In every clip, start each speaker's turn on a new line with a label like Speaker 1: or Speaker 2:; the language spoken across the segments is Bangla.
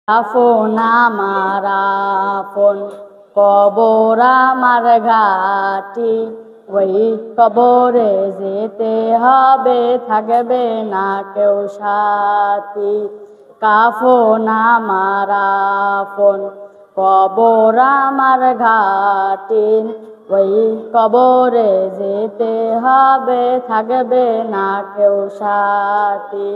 Speaker 1: আফন আমার আফন, কবর আমার ঘাটি, ওই কবরে যেতে হবে, থাকবে না কেউ সাথী। কাফন আমার আফন, কবর আমার ঘাটি, ওই কবরে যেতে হবে, থাকবে না কেউ সাথী।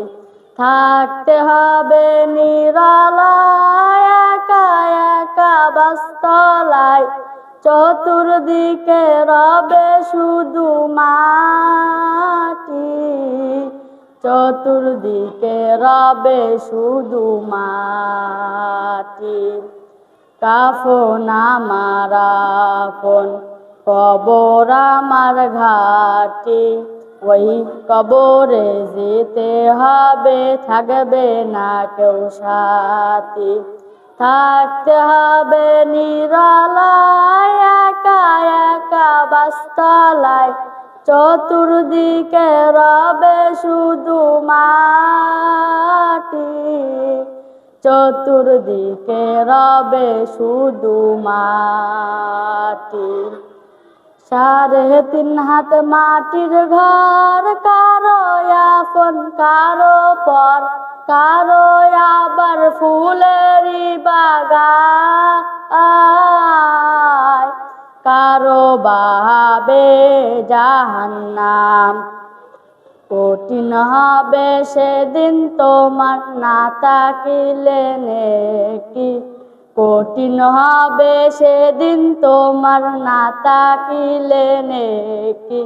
Speaker 1: থাকতে হবে নিরালায়, একা একা বাসতলায়, চতুর্দিকে রবে শুধু মাটি, চতুর্দিকে রবে শুধু মাটি। কাফন আমার আফন, কবর আমার ঘাটি, ওই কবরে যেতে হবে, থাকবে না কেউ সাথী। থাকতে হবে নিরালায়, একা একা বাসতলায়, চতুর্দিকে রবে শুধু মাটি, চতুর্দিকে রবে শুধু মাটি। 3.5 হাত মাটির ঘর, কারো আপন কারো পর, কারো আবার ফুলেরই বাগান, কারো বাহাবে জাহান্নাম। কঠিন হবে সেদিন তোমার না তাকিলে নেকি, কঠিন হবে সেদিন তোমার না তাকিলে নেকি।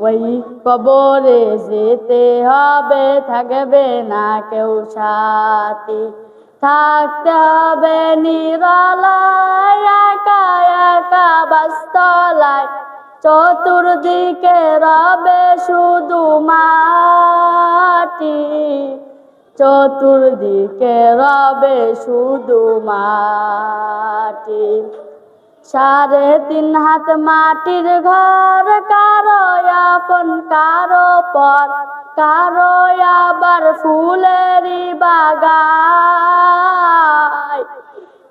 Speaker 1: ওই কবরে যেতে হবে, থাকবে না কেউ সাথী। থাকতে হবে নিরালায়, একা একা বাসতলায়, চতুর্দিকে রবে শুধু মাটি, চতুর্দিকে রবে শুধু মাটি। 3.5 হাত মাটির ঘর, কারো আপন কারো পর, কারো আবার ফুলেরই বাগান,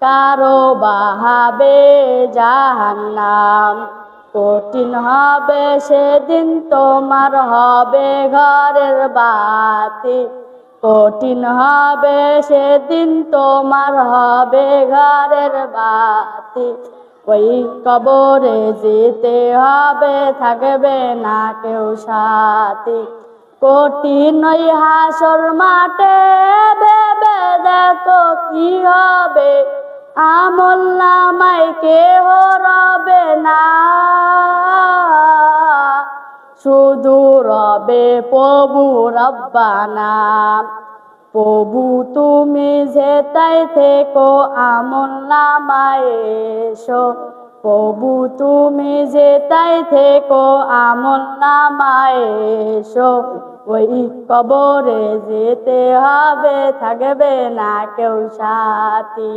Speaker 1: কারো বাহাবে জাহান্নাম। কঠিন হবে সেদিন তোমার হবে ঘরের বাতি, কঠিন হবে সেদিন তোমার হবে ঘরের বাতি। ওই কবরে যেতে হবে, থাকবে না কেউ সাথী। কঠিন ওই হাসর মাঠে, ভেবে দেখো কি হবে, আমল নামায় কেহ রবে না, শুধু রবে প্রভু রব্বানা। প্রভু তুমি যেতাই থেকো, আমল নামায় এসো, প্রভু তুমি যেতাই থেকো, আমল নামায় এসো। ওই কবরে যেতে হবে, থাকবে না কেউ সাথী।